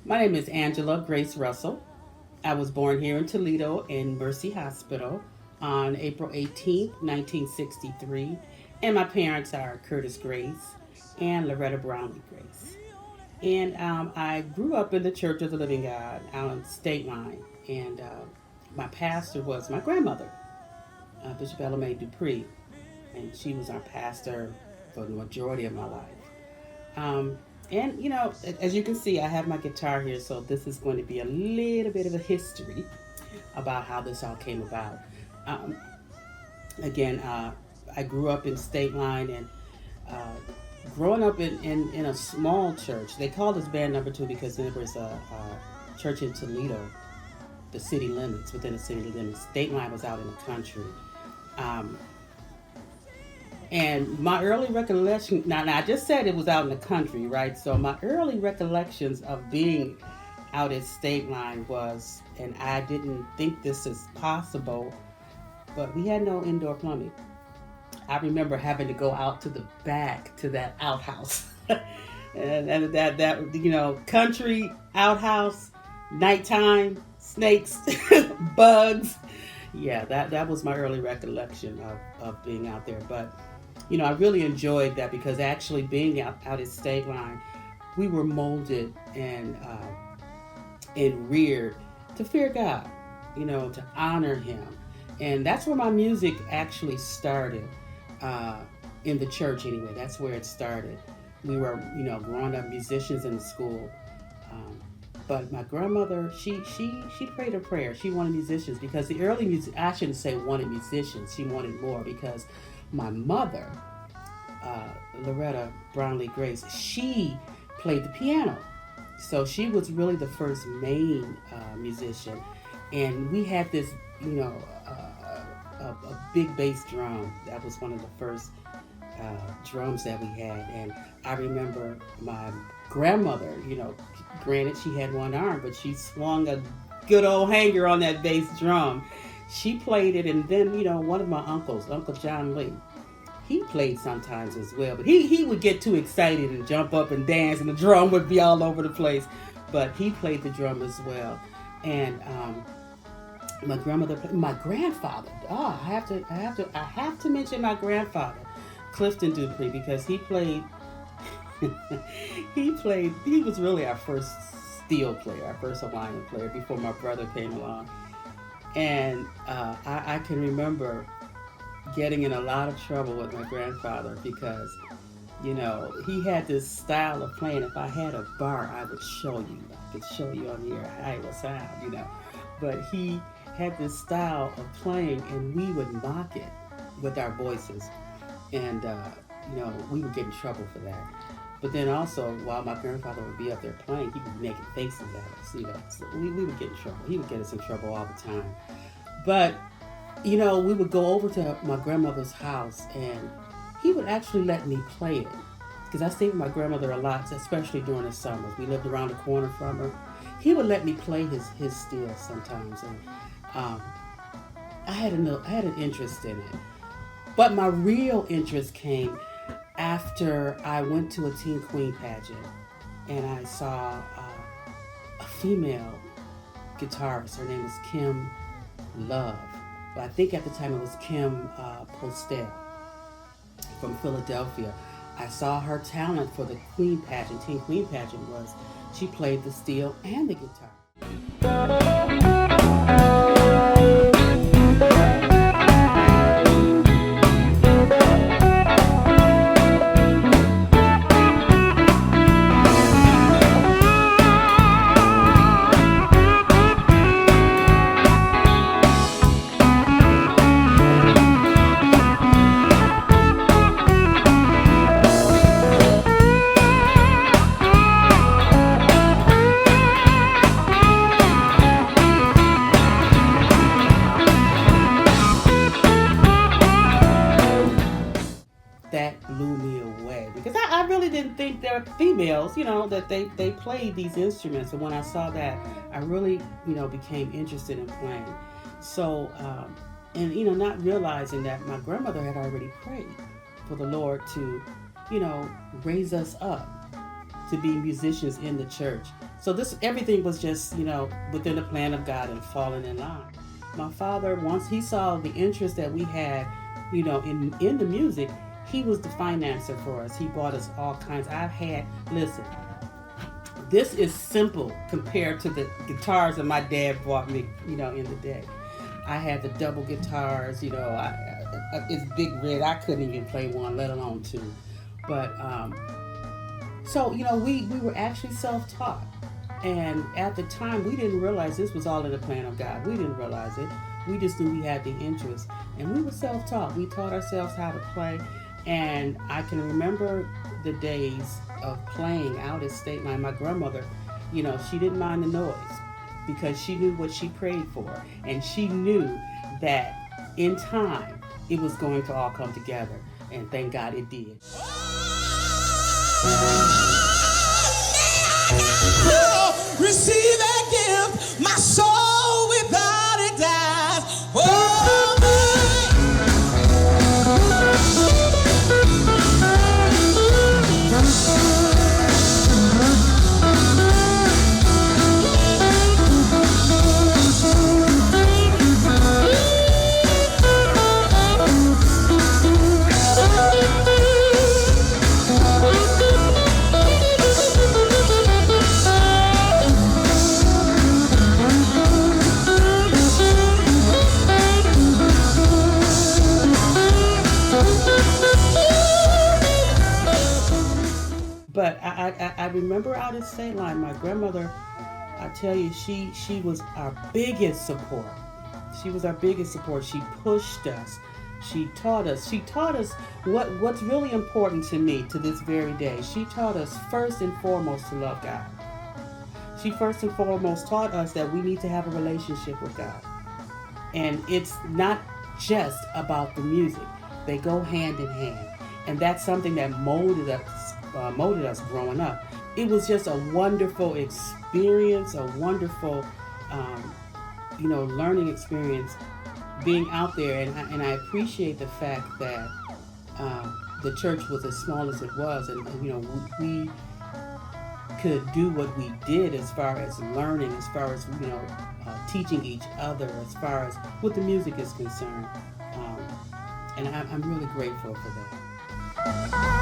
My name is Angela Grace Russell. I was born here in Toledo in Mercy Hospital on April 18th, 1963. And my parents are Curtis Grace and Loretta Brownlee Grace. And I grew up in the Church of the Living God out on State Line. And my pastor was my grandmother, Bishop Ella Mae Dupree. And she was our pastor for the majority of my life. Um, and as you can see, I have my guitar here, so this is going to be a little bit of a history about how this all came about. Um, again, I grew up in State Line, and uh, growing up in a small church. They called us Band Number Two because there was a church in Toledo, the city limits, within the city limits. State Line was out in the country. Um, And my early recollection, now I just said it was out in the country, right? So my early recollections of being out at State Line was, and I didn't think this is possible, but we had no indoor plumbing. I remember having to go out to the back to that outhouse. and that country outhouse, nighttime, snakes, bugs. Yeah, that was my early recollection of being out there. But I really enjoyed that because actually being out at State Line, we were molded and reared to fear God, to honor Him. And that's where my music actually started, in the church anyway. That's where it started. We were, growing up musicians in the school. But my grandmother, she prayed a prayer. She wanted musicians because the early music, I shouldn't say wanted musicians. She wanted more because my mother, Loretta Brownlee Grace, she played the piano. So she was really the first main musician. And we had this, a big bass drum. That was one of the first drums that we had. And I remember my grandmother, granted she had one arm, but she swung a good old hanger on that bass drum. She played it, and then, one of my uncles, Uncle John Lee, he played sometimes as well, but he would get too excited and jump up and dance, and the drum would be all over the place. But he played the drum as well. And my grandfather. Oh, I have to mention my grandfather, Clifton Dupree, because he played. He was really our first steel player, our first Hawaiian player before my brother came along. And I can remember getting in a lot of trouble with my grandfather because, he had this style of playing. If I had a bar, I would show you. I could show you on here how it would sound, But he had this style of playing, and we would mock it with our voices. And, we would get in trouble for that. But then also, while my grandfather would be up there playing, he would be making faces at us, So we would get in trouble. He would get us in trouble all the time. But, we would go over to my grandmother's house, and he would actually let me play it. Because I stayed with my grandmother a lot, especially during the summers. We lived around the corner from her. He would let me play his steel sometimes. And I had an interest in it. But my real interest came after I went to a Teen Queen pageant, and I saw a female guitarist. Her name was Kim Love. But I think at the time it was Kim Postel from Philadelphia. I saw her talent for the Queen pageant. Teen Queen pageant was she played the steel and the guitar. That blew me away because I really didn't think there were females, that they played these instruments. And when I saw that, I really, became interested in playing. So, and, not realizing that my grandmother had already prayed for the Lord to, raise us up to be musicians in the church. So everything was just, within the plan of God and falling in line. My father, once he saw the interest that we had, in the music, he was the financer for us. He bought us all kinds. Listen, this is simple compared to the guitars that my dad bought me, in the day. I had the double guitars, it's big red. I couldn't even play one, let alone two. But, so, we were actually self-taught. And at the time, we didn't realize this was all in the plan of God. We didn't realize it. We just knew we had the interest. And we were self-taught. We taught ourselves how to play. And I can remember the days of playing out at Stateline. My grandmother, she didn't mind the noise because she knew what she prayed for. And she knew that in time, it was going to all come together. And thank God it did. Receive that gift, my soul without it dies. But I remember out at Stateline, my grandmother, I tell you, she was our biggest support. She was our biggest support. She pushed us. She taught us what's really important to me to this very day. She taught us first and foremost to love God. She first and foremost taught us that we need to have a relationship with God. And it's not just about the music. They go hand in hand. And that's something that molded us growing up. It was just a wonderful experience, a wonderful, learning experience being out there. And I appreciate the fact that the church was as small as it was, and we could do what we did as far as learning, as far as teaching each other, as far as what the music is concerned. And I'm really grateful for that.